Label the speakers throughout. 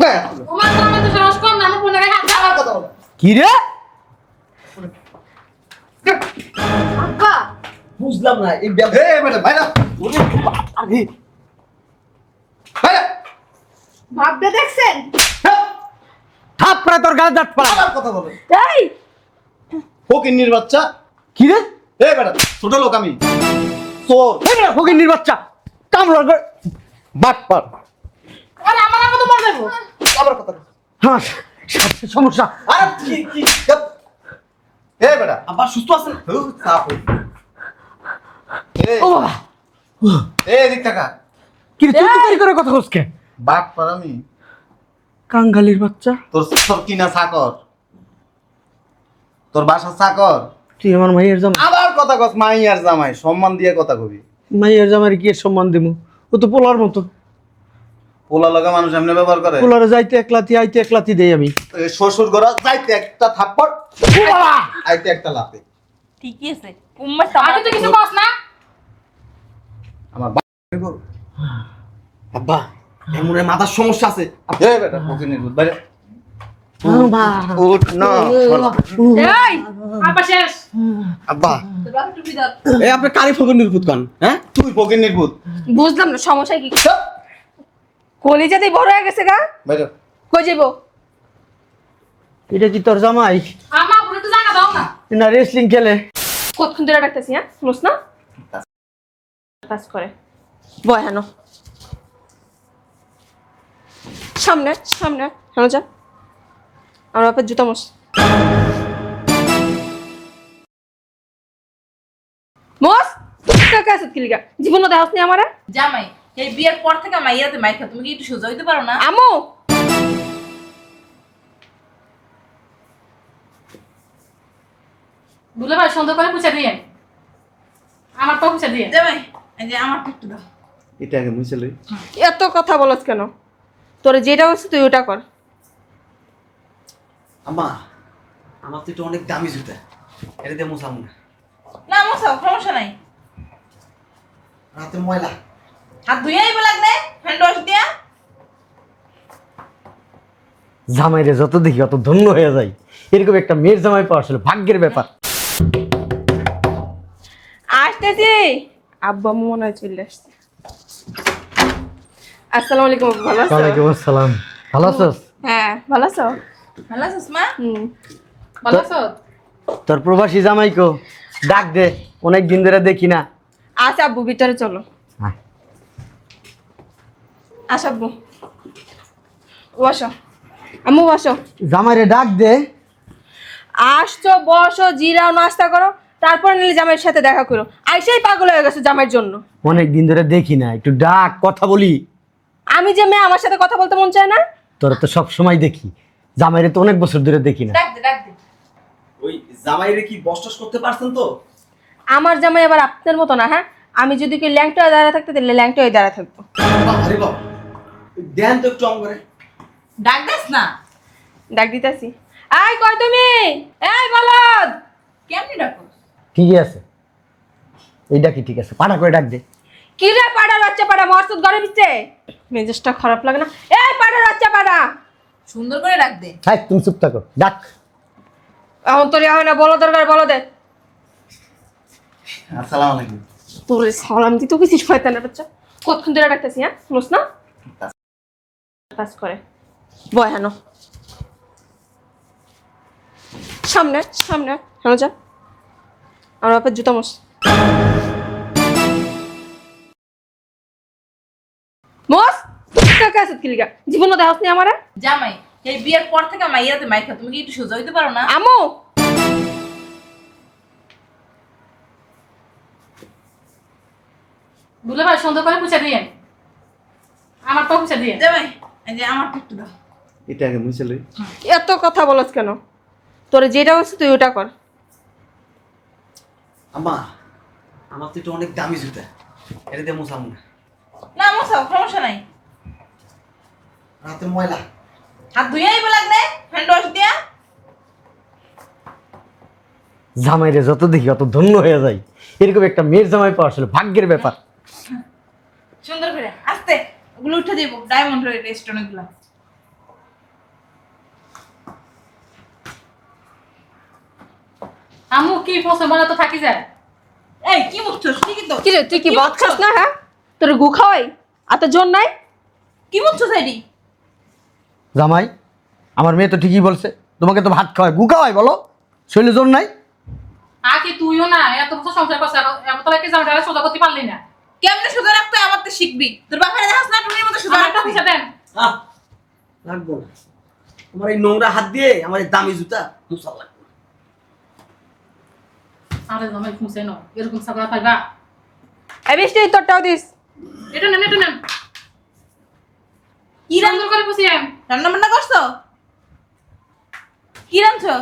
Speaker 1: তোমার তো আমার তো সাহস কম না, আমার ফোনে হাত
Speaker 2: আমার কথা বলো।
Speaker 3: কি রে?
Speaker 1: আব্বা
Speaker 2: বুঝলাম না এই ম্যাডাম ভাইরা আরে ভাইরা
Speaker 1: ভাবতে দেখছেন?
Speaker 3: থাপড়া তোর গাল দাঁত পাড়া।
Speaker 2: আমার কথা বলো।
Speaker 1: এই
Speaker 2: ফকিন্নির বাচ্চা।
Speaker 3: কি রে?
Speaker 2: ম্যাডাম ছোট লোক আমি চোর।
Speaker 3: ফকিন্নির বাচ্চা কামড় করে বাট পার।
Speaker 1: আরে আমার আম্মা তো মরে যাবো।
Speaker 2: আমার কথা বলো।
Speaker 3: হ্যাঁ সমস্যা।
Speaker 2: আরে কি ম্যাডাম আবার সুস্থ আছেন? সাপ
Speaker 3: ও বাবা,
Speaker 2: দিক টাকা
Speaker 3: কি রে তুই করে কথা কসকে?
Speaker 2: বাট পার আমি
Speaker 3: কাঙ্গালির বাচ্চা।
Speaker 2: তোর কিনা চাকর, তোর বাসার চাকর।
Speaker 3: তুই আমার মাইয়ের জামাই।
Speaker 2: আবার কথা কস মাইয়ার জামাই, সম্মান দিয়ে কথা কবি।
Speaker 3: মাইয়ের জামাইয়ের কি সম্মান দিমু? ও তো পোলার মতো।
Speaker 2: পোলা লগা মানুষ এমনি ব্যবহার করে।
Speaker 3: পোলারে যাইতে একলাতি আইতে একলাতি দেই আমি।
Speaker 2: এই শ্বশুর ঘর যাইতে একটা থাপ্পড়, আইতে একটা লাতে।
Speaker 4: ঠিকই আছে উম্মা
Speaker 1: আগে তো কিছু কস না।
Speaker 2: আমার
Speaker 5: আব্বা এমন মাথার সমস্যা আছে।
Speaker 2: বেটা ফকিনের ভূত বাইরে
Speaker 5: উঠ না
Speaker 1: এই আব্বা শেষ।
Speaker 5: আব্বা
Speaker 4: তোর বাবা টুপি দাও।
Speaker 5: এই আপনি কারি ফকর নির্ভূত কান হ্যাঁ?
Speaker 2: তুই ফকিনের ভূত
Speaker 1: বুঝলাম না সমস্যা কি? কলিজাতেই বড় হয়ে গেছে গা।
Speaker 2: বাইরে
Speaker 1: কই যাবো?
Speaker 3: এটা কি তোর জামাই
Speaker 1: আমা পুরো তো জায়গা দাও না।
Speaker 3: না রেসলিং খেলে?
Speaker 1: কতক্ষণ ধরে ডাকতেছি হ্যাঁ? শুনোস না? পাস করে বয় হানো সামনে সামনে হানো যা। আমার বাপের জুতা মোস মোস কাকা আছে কিলিগা জীবন দেখাস নি আমারে।
Speaker 4: জামাই এই বিয়ের পর থেকে মাইয়াতে মাইখা তুমি কি একটু সোজা হইতে পারো না?
Speaker 1: আমু বুলে ভাই সুন্দর করে পুছে দিয়ে আমার পা পুছে দিয়ে।
Speaker 4: জামাই এই যে আমার একটু দাও।
Speaker 2: এটা আগে মুছে লই।
Speaker 1: এত কথা বলছ কেন? তোরে যেটা হচ্ছে তুই ওটা কর।
Speaker 5: আম্মা আমার তো এটা অনেক দামি জুতা, এটা দিয়ে মোছাম না।
Speaker 4: না মোসাও সমস্যা নাই।
Speaker 5: রাতে ময়লা।
Speaker 4: হাত ধুয়ে আইব লাগলে হ্যান্ড ওয়াশ দিয়া।
Speaker 3: জামাইরে যত দেখি অত ধন্য হয়ে যায়। এরকম একটা মেয়ের জামাই পাওয়া আসলে ভাগ্যের ব্যাপার।
Speaker 1: আসতেছি আব্বা আম্মু মনে হয় চলে আসছে। আসসালামু আলাইকুম আব্বু, ভালো আছো?
Speaker 3: ওয়ালাইকুম আসসালাম। ভালো আছোস?
Speaker 1: হ্যাঁ ভালো আছো?
Speaker 4: ভালো আছিস মা?
Speaker 1: ভালো আছো?
Speaker 3: তোর প্রবাসী জামাইকো ডাক দে, অনেক দিন ধরে দেখি না।
Speaker 1: আচ্ছা আব্বু ভিতরে চলো।
Speaker 3: আয়।
Speaker 1: আস আব্বু বসো, আম্মু বসো।
Speaker 3: জামাইরে ডাক দে।
Speaker 1: আসছো বসো, জিরাও নাস্তা করো, তারপর নিলে জামাইয়ের সাথে দেখা করো। আইসাই পাগল হয়ে গেছে জামাইয়ের জন্য।
Speaker 3: অনেক দিন ধরে দেখি না, একটু ডাক, কথা বলি।
Speaker 1: আমি যে মেয়ে আমার সাথে কথা বলতে মন চায় না?
Speaker 3: তোরা তো সব সময় দেখি, জামাইরে তো অনেক বছর ধরে দেখি না।
Speaker 4: ডাক দে ডাক দে।
Speaker 5: ওই জামাইরে কি বসটাস করতে পারছেন তো?
Speaker 1: আমার জামাই আবার আপনার মতো না। হ্যাঁ, আমি যদি কি ল্যাংটা হয়ে দাঁড়া থাকতে তাহলে ল্যাংটা হয়ে দাঁড়া থাকতো।
Speaker 5: আরে বাবা দেন তো একটু করে।
Speaker 4: ডাক দেস না।
Speaker 1: ডাক দিতেছি। আই কই তুমি? এই বলদ।
Speaker 4: কেমনি ডাকো?
Speaker 3: ঠিকই আছে, এইটা কি ঠিক আছে? পাঠা করে ডাক দে।
Speaker 1: কি রে পাড়ার বাচ্চা পাড়া মরসুদ ঘরে বিচ্ছে? মেজাজটা খারাপ লাগে না? এই পাড়ার বাচ্চা পাড়া।
Speaker 4: সুন্দর করে ডাক দে।
Speaker 3: হ্যাঁ তুমি চুপ থাকো, ডাক।
Speaker 1: এখন তোর হয় না, বলো দরকার বলো দে।
Speaker 2: আসসালামু আলাইকুম।
Speaker 1: তোর সালাম দিতে কিছু শয়তানের বাচ্চা। কতক্ষণ ধরে ডাকতেছি হ্যাঁ? শুনোস না? পাস করে বয় হানো সামনে সামনে হানো যা। আমার বাপের জুতা মোস মোস কাকা আছে কিলিগা জীবন দেখাস নি আমারে।
Speaker 4: জামাই এই বিয়ের পর থেকে মাইয়াতে মাইখা তুমি কি একটু সোজা হইতে পারো না?
Speaker 1: আমু বুলে ভাই সুন্দর করে পুছে দিয়ে আমার পা পুছে দিয়ে।
Speaker 4: জামাই এই যে আমার একটু দাও।
Speaker 2: এটা আগে মুছে লই।
Speaker 1: এত কথা বলছ কেন? তোরে যেটা হচ্ছে তুই ওটা কর।
Speaker 5: আম্মা আমার তো এটা অনেক দামি জুতা, এটা দিয়ে মোছাম না।
Speaker 4: না মোসাও সমস্যা নাই।
Speaker 5: রাতে ময়লা।
Speaker 4: হাত ধুয়ে আইব লাগলে হ্যান্ড ওয়াশ দিয়া।
Speaker 3: জামাইরে যত দেখি অত ধন্য হয়ে যায়। এরকম একটা মেয়ের জামাই পাওয়া আসলে ভাগ্যের ব্যাপার।
Speaker 4: সুন্দর করে আস্তে ওগুলো উঠে দেবো ডায়মন্ড রেস্টুরেন্ট গুলো।
Speaker 6: আমু কি ফসল মানে তো থাকি যায়।
Speaker 4: এই কি মুখছস ঠিকই তো
Speaker 1: কি রে তুই কি ভাত খাস না হ্যাঁ? তোর গু খাওয়াই আর তোর জোর নাই?
Speaker 4: কি মুখছস এডি?
Speaker 3: জামাই আমার মেয়ে তো ঠিকই বলছে, তোমাকে তো ভাত খাওয়ায় গু খাওয়ায়, বলো শরীরে জোর নাই?
Speaker 6: আগে তুইও না এত বছর সংসার করছিস, এমন তোরা কি জামাইটা সোজা করতে পারলি না?
Speaker 4: কেমনে সোজা রাখতে হয় আমার তো শিখবি। তোর বাপের দেখাস না টুনির মতো সোজা
Speaker 6: আমার একটা
Speaker 4: রাখতে।
Speaker 6: পয়সা দেন।
Speaker 5: আহ, লাগবো না। আমার এই নোংরা হাত দিয়ে আমার এই দামি জুতা মুছা লাগবে না।
Speaker 6: আরে জামাই ফুসে না, এরকম সাগা পাইবা?
Speaker 1: এই বৃষ্টি তোরটাও দিস।
Speaker 6: এটা নেন, এটা নেন।
Speaker 4: কি
Speaker 6: সুন্দর করে পুষিয়েন।
Speaker 4: রান্না বান্না করছো? কি রাঁধছো?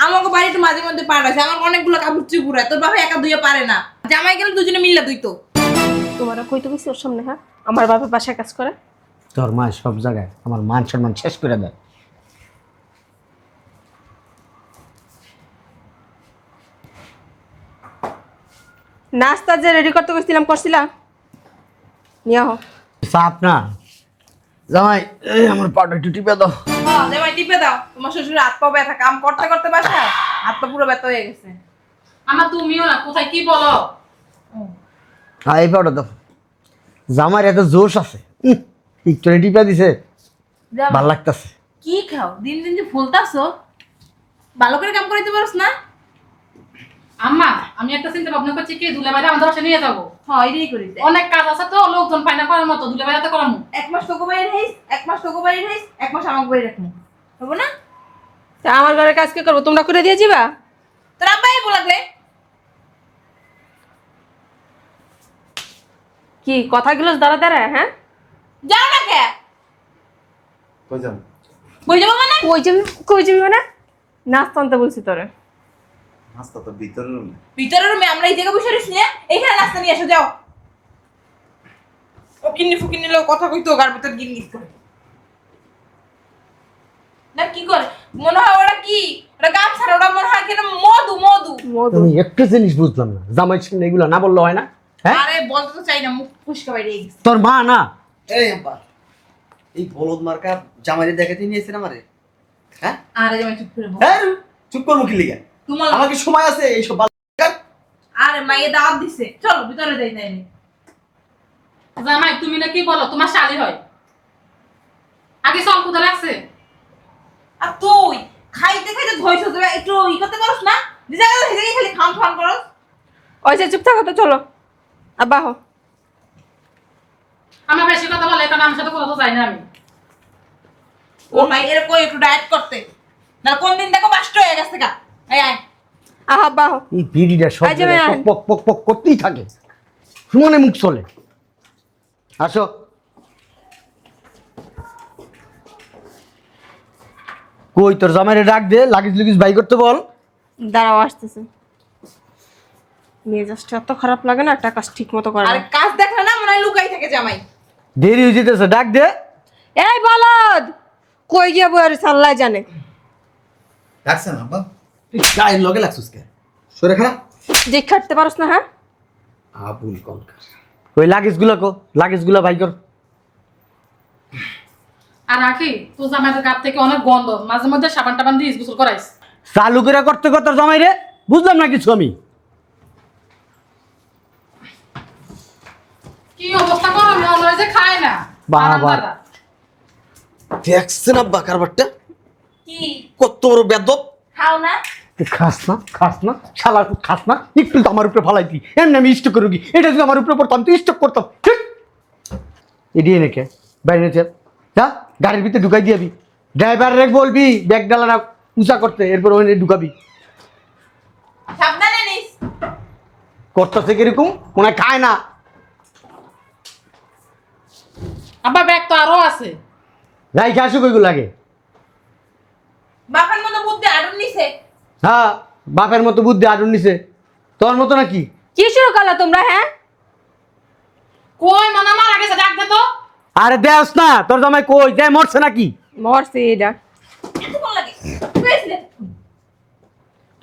Speaker 4: আমাকে বাড়িতে মাঝে মধ্যে পাঠাইছে, আমার অনেকগুলো কাপড় চুপুরায়, তোর বাবা একা ধুয়ে পারে না। জামাই গেলে দুজনে মিল্লা ধুইতো।
Speaker 1: তোমারা কইতে গেছি ওর সামনে হ্যাঁ? আমার বাপের বাসায় কাজ করে।
Speaker 3: তোর মা সব জায়গায় আমার মান সম্মান শেষ করে দেয়।
Speaker 1: নাস্তা যে রেডি করতে গেছিলাম করছিলা? নিয়ে আহ।
Speaker 3: চাপ না জামাই, এই আমার পাটা একটু টিপে দাও।
Speaker 4: হ্যাঁ, জামাই টিপে দাও। তোমার শ্বশুর হাত পা ব্যথা, কাম করতে করতে বাসায় হাত পা পুরো ব্যথা হয়ে গেছে।
Speaker 6: আমার তুমিও না কোথায় কি বলো?
Speaker 3: হ্যাঁ এই পাটা দাও। জামাইর এত জোশ আছে, একটু টিপে দিছে,
Speaker 4: জামাই,
Speaker 3: ভাল লাগতেছে।
Speaker 4: কি খাও? দিন দিন যে ফুলতাছো, ভালো করে কাম করাইতে পারোস না?
Speaker 6: আম্মা আমি একটা চিন্তা ভাবনা করছি কি দুলে বাইরে আমাদের বাসায় নিয়ে যাবো।
Speaker 4: হ্যাঁ, এটাই করি।
Speaker 6: অনেক কাজ আছে তো, লোকজন পাই না করার মতো, দুলে বাইরে করামু।
Speaker 4: এক মাস তোকে বাড়ি রাখিস, এক মাস তোকে বাড়ি রাখিস, এক মাস আমাকে বাড়ি রাখবো, হবো না?
Speaker 1: তা আমার ঘরে কাজ কে করবো? তোমরা করে দিয়ে যাবা?
Speaker 4: তোর আব্বাই বলাগলে
Speaker 1: কি কথাগুলো দাঁড়া দাঁড়া হ্যাঁ?
Speaker 4: যাও না কে?
Speaker 2: কই যাবো?
Speaker 4: বই যাবো মানে?
Speaker 1: কই যাবি মানে? নাস্তা আনতে বলছি তোরে।
Speaker 2: নাস্তা তো ভিতরে রুমে।
Speaker 4: ভিতরের রুমে আমরা এই জায়গায় বসে রয়েছি না, এইখানে নাস্তা নিয়ে এসো, যাও। ও কিন্নি ফুকিন্নি লোক কথা কইতো গার ভিতর গিনগিট করে না, কি করে মনে হয় ওরা কি, ওরা গাম ছাড়া, ওরা মনে হয় কেন মধু মধু।
Speaker 1: মধু।
Speaker 3: তুমি একটা জিনিস বুঝলাম না, জামাই সামনে এগুলো না বললে হয় না? হ্যাঁ
Speaker 4: আরে বলতে তো চাই না, মুখ ফুসকে বাইরে গেছে।
Speaker 3: তোর মা না?
Speaker 5: এই আব্বা, এই বলদ মার্কা জামাইরে দেখাতে নিয়েছেন আমারে? হ্যাঁ?
Speaker 4: আরে জামাই চুপ করে বল।
Speaker 5: হ্যাঁ, চুপ করবো কি লিগা?
Speaker 4: তোমার
Speaker 5: আমার কি সময় আছে এইসব
Speaker 4: আরে মাইয়ে দাওয়াত দিছে, চলো ভিতরে যাই নাই।
Speaker 6: জামাই তুমি না কি বলো, তোমার শালি হয়। আগে সব কোথা লাগছে?
Speaker 4: আর তুই খাইতে খাইতে ধইছ, তুমি একটু ই করতে পারোস না? যে জায়গায় খালি খাম খাম করস।
Speaker 1: ওই যে চুপ থাকো তো, চলো আব্বা হো।
Speaker 6: আমার বেশি কথা বলে কারণ আমার সাথে কথা তো চাই না আমি।
Speaker 4: ও মাই এরকম একটু ডায়েট করতে না, কোন দিন দেখো বাস্ট হয়ে গেছে গা। এই আয়
Speaker 1: আহ আব্বা হো।
Speaker 3: এই বিড়িটা সব
Speaker 1: এই যে
Speaker 3: জায়গায়
Speaker 1: ম্যাম।
Speaker 3: পক পক পক করতেই থাকে, সুমনে মুখ চলে। আসো। কই তোর জামাইরে ডাক দে, লাগেজ লুগিজ বাই করতে বল।
Speaker 1: দাঁড়াও আসতেছে। মেজাজটা এত খারাপ লাগে না, একটা কাজ ঠিক মতো করে
Speaker 4: আরে
Speaker 1: না।
Speaker 4: কাজ দেখলে না মনে হয় লুকাই থাকে জামাই।
Speaker 3: দেরি হয়ে যেতেছে, ডাক দে।
Speaker 1: এই বলদ কই গিয়া বই আর সাল্লাই জানে।
Speaker 2: ডাকছেন আব্বা?
Speaker 5: তুই গায়ের লগে লাগছিস কে? সরে খারাপ
Speaker 1: যে খাটতে পারোস না হ্যাঁ?
Speaker 5: আবুল কলকার।
Speaker 3: ওই লাগেজগুলো কো, লাগেজগুলো বাই কর।
Speaker 6: আর রাখি তো জামাইদের কাপ থেকে অনেক গন্ধ, মাঝে মধ্যে সাবান টাবান দিয়ে গোসল করাইস।
Speaker 3: চালু করে করতে কর তোর জামাইরে, বুঝলাম না কিছু আমি।
Speaker 6: কি অবস্থা করো, মনে হয় যে খায় না।
Speaker 3: বাবা।
Speaker 6: আরামদাদা।
Speaker 5: দেখছেন আব্বা কারবারটা?
Speaker 4: কি
Speaker 5: কত বড় বেদব!
Speaker 4: খাও না?
Speaker 3: তুই খাস না শালার পুত, খাস না একটু তো আমার উপরে ফালাইতি, এমনি আমি স্টক করে কি, এটা যদি আমার উপরে পড়তাম তুই স্টক করতাম। ঠিক এডিয়ে নাকি বাইরে চল, যা গাড়ির ভিতরে ঢুকাই দিয়াবি, ড্রাইভার বলবি ব্যাগ ডালাটা উঁচা করতে, এরপর ওখানে ঢুকাবি।
Speaker 4: সাবধানে নিস।
Speaker 3: করতেছে কিরকম মনে হয় খায় না।
Speaker 6: আবার ব্যাগ তো আরো আছে।
Speaker 3: যাই খেয়ে আসুক ওইগুলো লাগে।
Speaker 4: বাপের মতো বুদ্ধি আডুন নিছে।
Speaker 3: হ্যাঁ বাপের মতো বুদ্ধি আডুন নিছে, তোর মতো নাকি?
Speaker 1: কি শুরু করলা তোমরা হ্যাঁ?
Speaker 6: কই মানা মারা গেছে, ডাক দে তো।
Speaker 3: আরে দেওস না, তোর জামাই কই যায়, মরছে নাকি?
Speaker 1: মরছি এটা।
Speaker 4: এত কোন লাগে? কইছিলে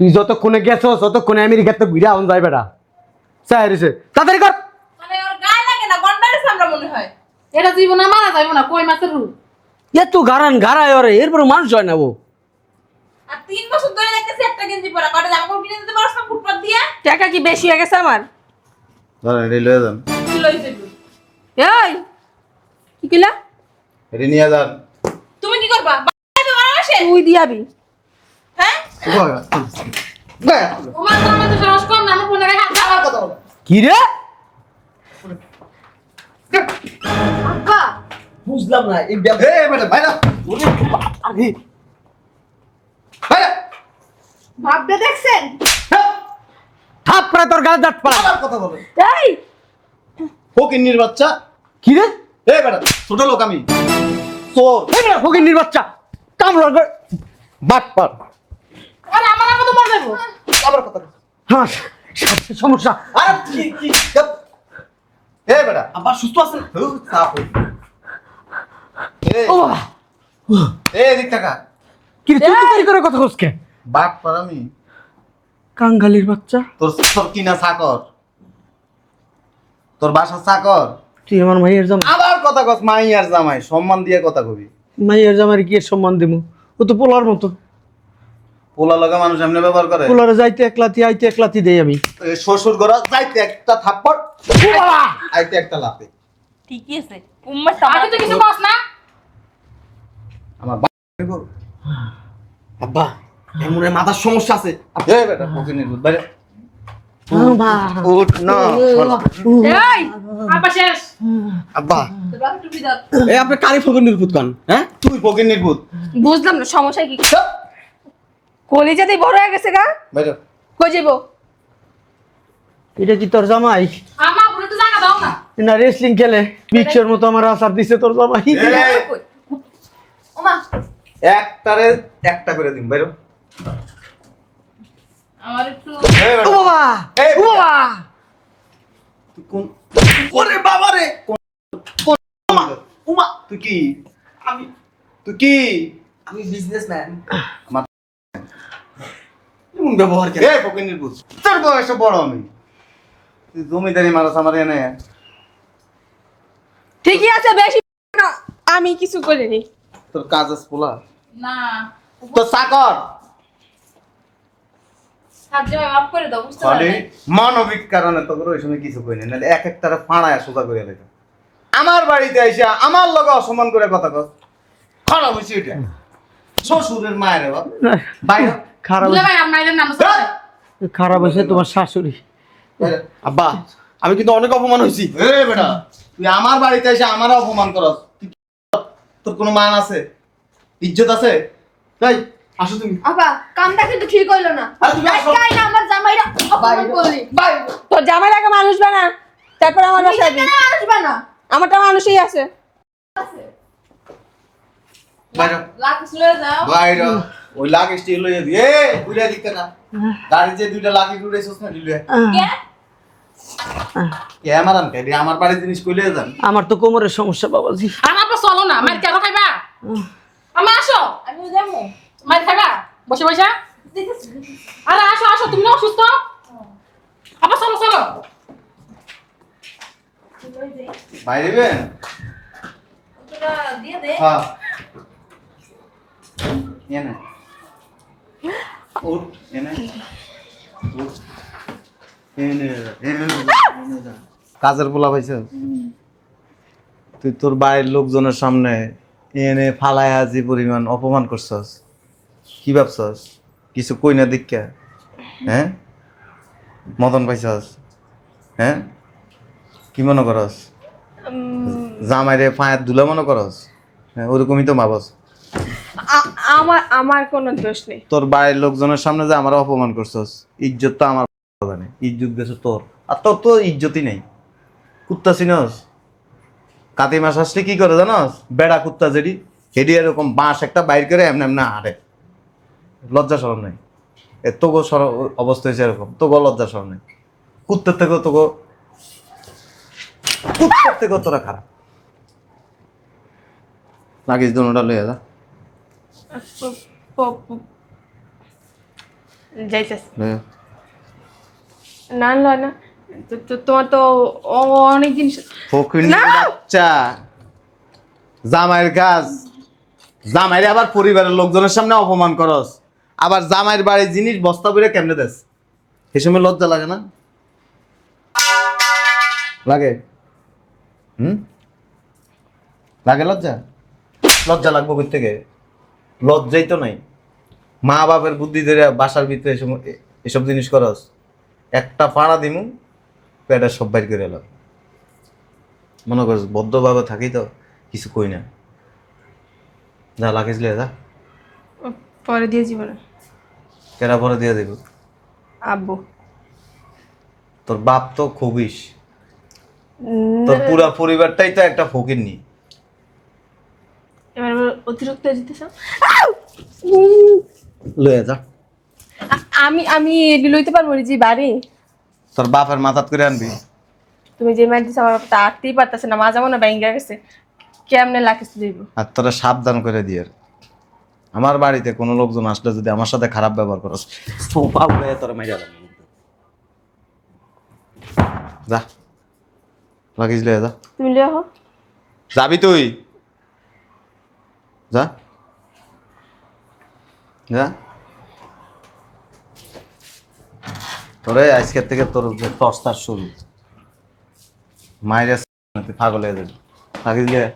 Speaker 3: তুই যতক্ষণে গেছস ততক্ষণে আমেরিকাতে ঘুরে আউন যাই বেটা, চাই রেছে তাড়াতাড়ি কর।
Speaker 4: মানে ওর গায়ে লাগে না, গন্ডারে আমরা মনে হয়।
Speaker 6: এটা জীবনে মারা যাইব না, কই মাছের রূপ।
Speaker 3: এত গারান গারায় ওরে, এরপর মানুষ হয় না ও।
Speaker 4: আর 3 বছর ধরে দেখতেছি একটা গেঞ্জি পরা, কটা জামা কাপড় কিনে দিতে পারছ না ফুটপাত দিয়া?
Speaker 1: টাকা কি বেশি হয়ে গেছে আমার?
Speaker 2: ধরেন এটি লয়ে যান,
Speaker 4: কি লইছে তুই?
Speaker 1: এই কি কইলা?
Speaker 2: এটি নিয়ে যান।
Speaker 4: তুমি কি করবা? বাড়াইবে বাড়াসে?
Speaker 1: তুই দিয়াবি?
Speaker 4: হ্যাঁ?
Speaker 6: তোমার তো আমাদের সাহস কম না, আমার ফোনে হাত দাও।
Speaker 3: কি রে?
Speaker 1: আব্বা
Speaker 5: বুঝলাম না এই
Speaker 2: এই বেটা ভাইরা,
Speaker 3: আরে
Speaker 2: ভাইরা
Speaker 1: ভাবতে দেখছেন?
Speaker 3: থাপড়া তোর গাল দাঁত পাড়া।
Speaker 2: আবার কথা বলে।
Speaker 1: এই
Speaker 2: ফকিন্নির বাচ্চা।
Speaker 3: কি রে?
Speaker 2: এই বেটা ছোট লোক আমি, চোর।
Speaker 3: এই বেটা ফকিন্নির বাচ্চা কামড় করে বাট পার।
Speaker 6: আরে আমার আগে তো মরে যাবো।
Speaker 2: আবার কথা বলে।
Speaker 3: হ্যাঁ সমস্যা।
Speaker 2: আরে কি চাপ। এই বেটা
Speaker 5: আব্বা সুস্থ আছেন?
Speaker 2: চাপ হই। এই
Speaker 3: ও বাবা
Speaker 2: এই দিক টাকা
Speaker 3: কি রে তুই চুরি করে কথা কসকে?
Speaker 2: বাট পার আমি।
Speaker 3: কাঙ্গালির বাচ্চা
Speaker 2: তোর তোর কিনা চাকর, তোর বাসা চাকর।
Speaker 3: তুই আমার মাইয়ের জামাই।
Speaker 2: আবার কথা কস মাই আর জামাই, সম্মান দিয়ে কথা কবি।
Speaker 3: মাইয়ের জামাইয়ের কি এর সম্মান দিমু? ও তো পোলার মতো।
Speaker 2: পোলা লগা মানুষ এমনি ব্যবহার করে।
Speaker 3: পোলারে যাইতে একলাতি আইতে একলাতি দেই আমি।
Speaker 2: এই শ্বশুর ঘর যাইতে একটা থাপ্পড়, আইতে একটা লাফে।
Speaker 4: ঠিকই আছে। উম্মা
Speaker 6: আগে তো কিছু কস না।
Speaker 2: আমার
Speaker 5: আব্বা এমন মাথার সমস্যা আছে।
Speaker 2: এই বেটা ফকিন্নির ভূত বাইরে।
Speaker 3: বাবা
Speaker 2: উঠ না।
Speaker 1: এই
Speaker 6: আব্বা শেষ।
Speaker 2: আব্বা
Speaker 4: টুপি দাও।
Speaker 5: এই আপনি কারি ফকর নির্ভূত কান, হ্যাঁ?
Speaker 2: তুই ফকিন্নির ভূত।
Speaker 1: বুঝলাম না সমস্যা কি? কলিজাতেই বড় হয়ে গেছে গা।
Speaker 2: বাইরে।
Speaker 1: কই যাইবো?
Speaker 3: এটা কি তোর জামাই?
Speaker 6: আমার পুরো তো জায়গা দাও না।
Speaker 3: না রেসলিং খেলে বিক্সের মতো আমার আসার দিছে তোর জামাই।
Speaker 2: এই,
Speaker 4: ওমা
Speaker 2: একটারে একটা করে দিন বাইরে।
Speaker 6: আমার একটু
Speaker 2: এই
Speaker 3: ও
Speaker 2: বেটা।
Speaker 3: বাবা
Speaker 2: এই
Speaker 3: ও বাবা
Speaker 2: তুই কোন ওরে বাবা রে কোন উমা তুই কি?
Speaker 5: আমি
Speaker 2: তুই কি?
Speaker 5: আমি বিজনেসম্যান।
Speaker 2: আমার
Speaker 5: এমন ব্যবহার কেন?
Speaker 2: এই ফকিন্নির ভূত। তোর বয়সে বড় আমি। তুই জমিদারি মারাস আমার এনে।
Speaker 1: ঠিকই আছে বেশি না, আমি কিছু করিনি।
Speaker 2: তোর কাজ আছে পোলা।
Speaker 6: না।
Speaker 2: তোর চাকর।
Speaker 4: হাত জমা মাফ করে দাও, বুঝতে
Speaker 2: খালি
Speaker 4: পারলে?
Speaker 2: মানবিক কারণে তোর ওই সময় কিছু কই না, নাহলে এক একটারে ফাড়ায় সোজা করে লেখা। আমার বাড়িতে এসে আমার লগে অসম্মান করে কথা কস, খারাপ হয়েছে এটা। শ্বশুরের মায়ের বাপ বাইরে।
Speaker 3: খারাপ
Speaker 6: দুলা ভাই আমার নাম
Speaker 2: ধ্যাৎ।
Speaker 3: খারাপ হয়েছে তোমার শাশুড়ি।
Speaker 2: বাইরে।
Speaker 5: আব্বা আমি কিন্তু অনেক অপমান হয়েছি।
Speaker 2: এই বেটা তুই আমার বাড়িতে এসে আমার অপমান করস, তোর কোনো মান আছে, ইজ্জত আছে?
Speaker 5: তাই আসো তুমি।
Speaker 1: আপা কামটা কিন্তু ঠিক হইলো না।
Speaker 2: আরে তুমি আসো।
Speaker 1: কাই না আমার জামাইরা অপমান করলি। তোর জামাইরাকে মানুষ বানা, তারপর আমার বাসায় দিবি। মানুষ বানা, আমারটা মানুষই আছে।
Speaker 2: বাইরে।
Speaker 4: লাকিস লয়ে যাও।
Speaker 2: বাইরে। ওই লাগেজ টি লইয়া দি। এ উড়া দিতে না। গাড়ি যে দুইটা লাগেজ উড়াইছস না দিলে।
Speaker 4: কে?
Speaker 2: কে আমার আনকে দি আমার বাড়ি জিনিস কইলে যান।
Speaker 3: আমার তো কোমরের সমস্যা বাবাজি।
Speaker 6: আমার তো চলো না, মার কেন খাইবা? আমার আসো,
Speaker 4: আমিও যাবো।
Speaker 6: মার খাইবা? বসে বসে।
Speaker 4: দেখেছি।
Speaker 6: আরে আসো আসো, তুমি না অসুস্থ? আবার চলো চলো।
Speaker 4: লয়ে যাই।
Speaker 2: বাইরে বেন।
Speaker 4: ওটা দিয়ে দে।
Speaker 2: হ্যাঁ। এনে। উঠ এনে। উঠ। এনে এনে। কাজের পোলা পাইছো? তুই তোর বাড়ির লোকজনের সামনে এনে ফালায়া যে পরিমাণ অপমান করছস, কি ভাবছস? কিছু কই না দীক্ষা? হ্যাঁ মদন পাইছস? হ্যাঁ কি মনে করস? জামাইরে পায়ের ধুলা মনে করস? হ্যাঁ ওরকমই তো ভাবস।
Speaker 1: আমার আমার কোনো দোষ নেই।
Speaker 2: তোর বাড়ির লোকজনের সামনে যে আমার অপমান করছস, ইজ্জত তো আমার জানে, ইজ্জত গেছে তোর, আর তোর তো ইজ্জতই নেই। কুত্তা চিনস? কাতি মাস আসলে কি করে জানস? বেড়া কুত্তা যেটি হেডি এরকম বাঁশ একটা বাইর করে এমনি এমনি হারে, লজ্জা সরম নেই। এ তোগো অবস্থা হয়েছে এরকম, তোগো লজ্জা সরম নেই। কুত্তার থেকেও কুত্তার থেকেও তোরা খারাপ। লাগিস দুটা লইয়া যা।
Speaker 1: যাইতেছে
Speaker 2: লইয়া।
Speaker 1: না লয় না, তোমার তো অনেক জিনিস।
Speaker 2: ফকির
Speaker 1: না!
Speaker 2: বাচ্চা, জামাইয়ের কাজ, জামাইরে আবার পরিবারের লোকজনের সামনে অপমান করস। আবার জামাইয়ের বাড়ির জিনিস বস্তা বইরে কেমনে দেস? সে সময় লজ্জা লাগে না? লাগে? লাগে লজ্জা? লজ্জা লাগবো কই থেকে? লজ্জাই তো নাই। মা বাপের বুদ্ধি ধরে বাসার ভিতরে এসব জিনিস করস, একটা পাড়া দিমু পেটের সব বাইর করে এলাম। মনে করস বদ্ধভাবে থাকি তো কিছু কই না। যা লাগেজ লিয়ে যা।
Speaker 1: পরে দিয়ে জীবনে
Speaker 2: কেরা পরে দিয়ে দেব?
Speaker 1: আব্বু।
Speaker 2: তোর বাপ তো খুবিস, তোর পুরা পরিবারটাই তো একটা ফকিরনি।
Speaker 1: এবার অতিরিক্ত যেতেছ।
Speaker 2: লয়ে যা।
Speaker 1: আমি আমি এডি লইতে পারবো জি বাড়ি।
Speaker 2: তোর বাপের মাথাত করে আনবি।
Speaker 1: তুমি যে মাইর দিছ আমার তা আটতেই পারতেছে না, মাজা মনে ব্যাঙ্গা গেছে, কেমনে লাকিস দিব।
Speaker 2: আর তোরা সাবধান করে দিয়ে। আমার বাড়িতে কোনো লোকজন আসলে যদি আমার সাথে খারাপ ব্যবহার করস, সোফা উড়ে তোরা মাইরা যাবি। যা লাগেজ লয়ে যা।
Speaker 1: তুমি লিয়ে হো।
Speaker 2: যাবি তুই? যা যা। তোরে আজকের থেকে তোর যে টর্চার শুরু, মায়ের তুই পাগল হয়ে যাবি। লাগেজ লিয়ে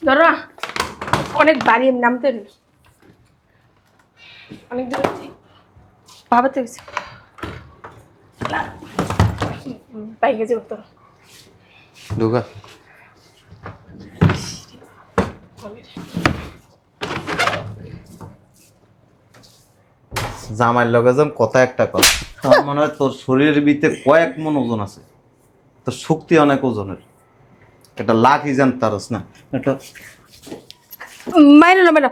Speaker 1: ধরো না, অনেক বাড়ি নামতে অনেক দূর ভাবাতে গেছি বাইকে যাবো তোর।
Speaker 2: ঢুকা। জামাইয়ের লগে যেন কথা একটা কথা। আমার মনে হয় তোর শরীরের ভিতরে কয়েক মন ওজন আছে, তোর শক্তি অনেক ওজনের। একটা লাখই জানতারস না এটা।
Speaker 1: মাইনা না মাইনা,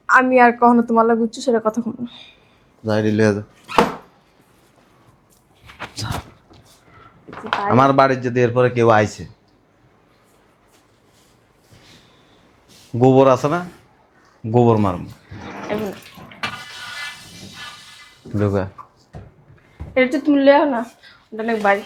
Speaker 1: আমি আর কখনো তোমার লাগে উচ্চ সেটা কথা কম না।
Speaker 2: যাই লিয়ে যা। আমার বাড়ির যদি এরপরে কেউ আইছে, গোবর আছে না, গোবর মারম। ঢুকা।
Speaker 1: এটা তো তুমি লিয়ে না, ওটা অনেক বাড়ি।